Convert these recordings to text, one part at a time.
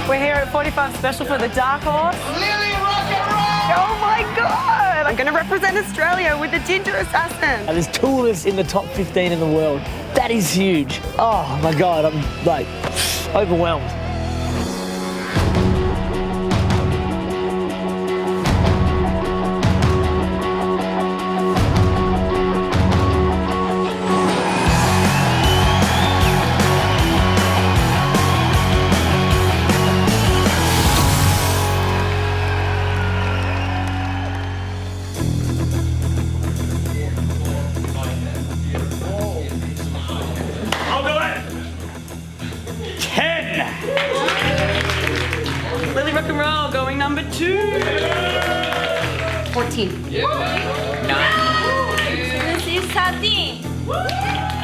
We're here at 45 Special for the Dark Horse. Lily Rock and Roll! Oh my God! I'm going to represent Australia with the Ginger Assassin. And there's two of us in the top 15 in the world. That is huge. Oh my God, I'm like overwhelmed. Lily Rock and Roll going number 2. 14. 9. This is 13.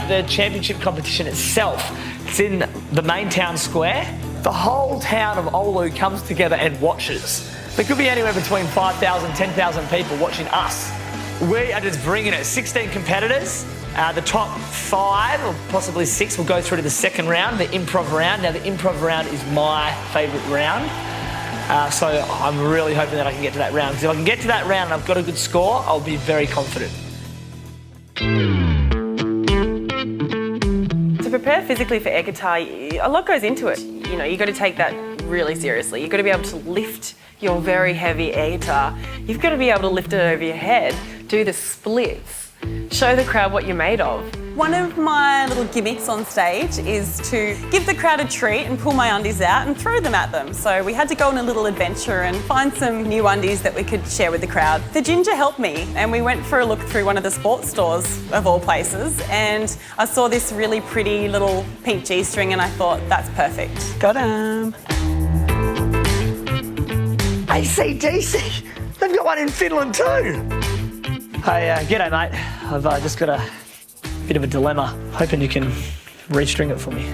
The championship competition itself, it's in the main town square. The whole town of Oulu comes together and watches. There could be anywhere between 5,000, 10,000 people watching us. We are just bringing it. 16 competitors. The top 5 or possibly 6 will go through to the second round, the improv round. Now, the improv round is my favourite round. So I'm really hoping that I can get to that round. Because if I can get to that round and I've got a good score, I'll be very confident. To prepare physically for air guitar, a lot goes into it. You know, you've got to take that really seriously. You've got to be able to lift your very heavy air guitar. You've got to be able to lift it over your head, do the splits, show the crowd what you're made of. One of my little gimmicks on stage is to give the crowd a treat and pull my undies out and throw them at them. So we had to go on a little adventure and find some new undies that we could share with the crowd. The Ginger helped me, and we went for a look through one of the sports stores of all places, and I saw this really pretty little pink G-string and I thought, that's perfect. Got him. AC/DC, they've got one in Finland too. Hey, g'day mate. I've just got a bit of a dilemma. Hoping you can restring it for me.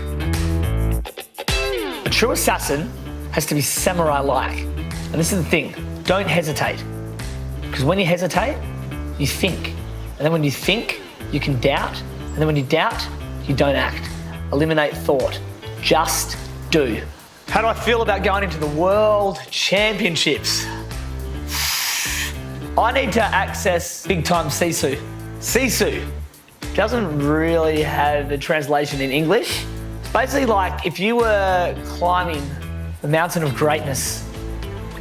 A true assassin has to be samurai-like. And this is the thing, don't hesitate. Because when you hesitate, you think. And then when you think, you can doubt. And then when you doubt, you don't act. Eliminate thought. Just do. How do I feel about going into the World Championships? I need to access big-time Sisu. Sisu doesn't really have a translation in English. It's basically like if you were climbing the mountain of greatness,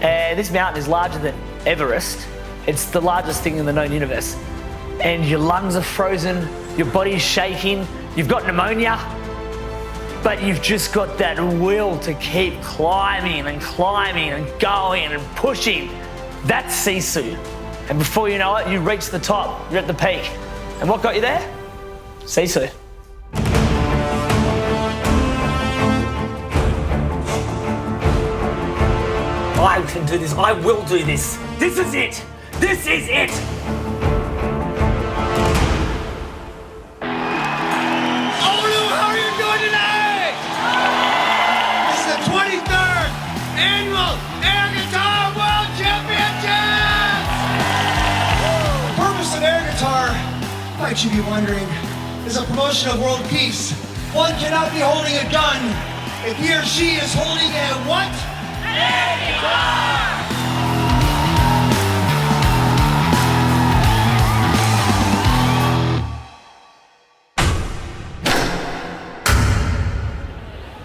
and this mountain is larger than Everest. It's the largest thing in the known universe. And your lungs are frozen, your body's shaking, you've got pneumonia, but you've just got that will to keep climbing and climbing and going and pushing. That's Sisu. And before you know it, you reach the top, you're at the peak. And what got you there? Sisu. I can do this, I will do this. This is it, this is it. Oulu, how are you doing today? This is the 23rd Annual Air Guitar World Championships! The purpose of air guitar, might you be wondering, is a promotion of world peace. One cannot be holding a gun if he or she is holding a what? Air guitar!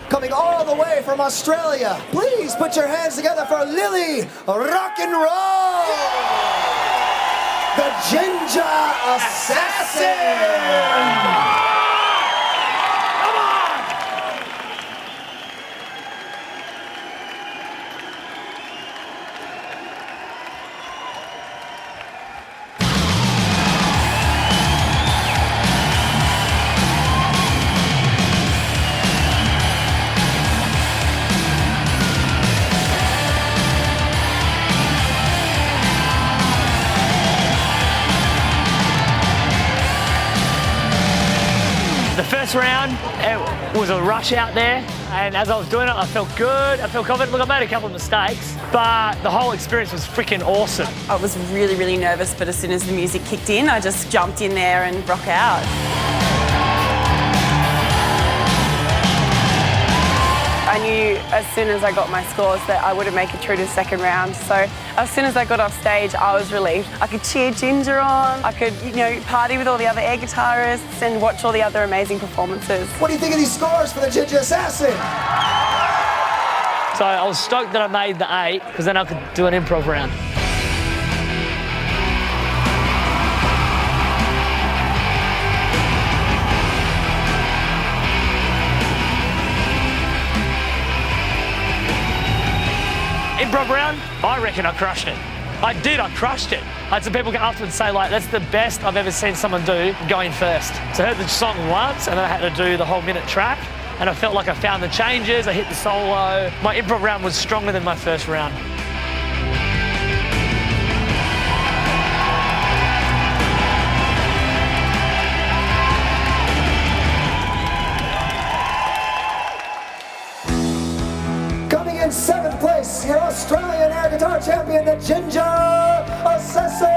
Coming all the way from Australia, please put your hands together for Lily Rock and Roll! The Ginger Assassin! The first round, it was a rush out there, and as I was doing it, I felt good, I felt confident. Look, I made a couple of mistakes, but the whole experience was freaking awesome. I was really, really nervous, but as soon as the music kicked in, I just jumped in there and rock out. I knew as soon as I got my scores that I wouldn't make it through to the second round. So as soon as I got off stage, I was relieved. I could cheer Ginger on, I could, party with all the other air guitarists and watch all the other amazing performances. What do you think of these scores for the Ginger Assassin? So I was stoked that I made the 8 because then I could do an improv round. Improv round, I reckon I crushed it. I crushed it. I had some people come afterwards and say, that's the best I've ever seen someone do going first. So I heard the song once and then I had to do the whole minute track and I felt like I found the changes, I hit the solo. My improv round was stronger than my first round. Coming in 7th place, your Australian air guitar champion, the Ginger Assassin!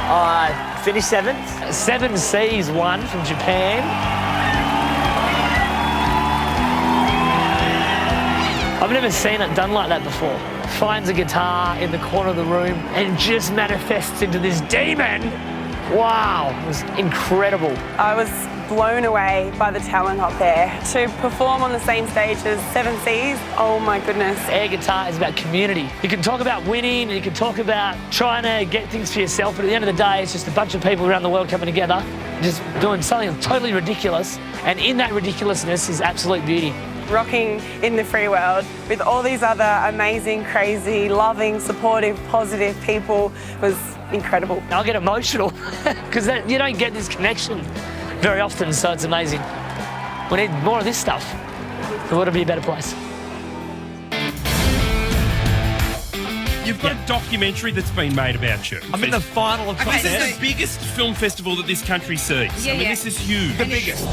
I finished 7th. 7 C's won from Japan. I've never seen it done like that before. Finds a guitar in the corner of the room and just manifests into this demon. Wow, it was incredible. I was blown away by the talent up there. To perform on the same stage as 7 C's, oh my goodness. Air guitar is about community. You can talk about winning, you can talk about trying to get things for yourself, but at the end of the day, it's just a bunch of people around the world coming together, just doing something totally ridiculous, and in that ridiculousness is absolute beauty. Rocking in the free world with all these other amazing, crazy, loving, supportive, positive people was incredible. I'll get emotional because you don't get this connection very often, so it's amazing. We need more of this stuff. The world will be a better place. You've got a documentary that's been made about you. I'm in the final of This is the biggest film festival that this country sees. Yeah, this is huge. The biggest.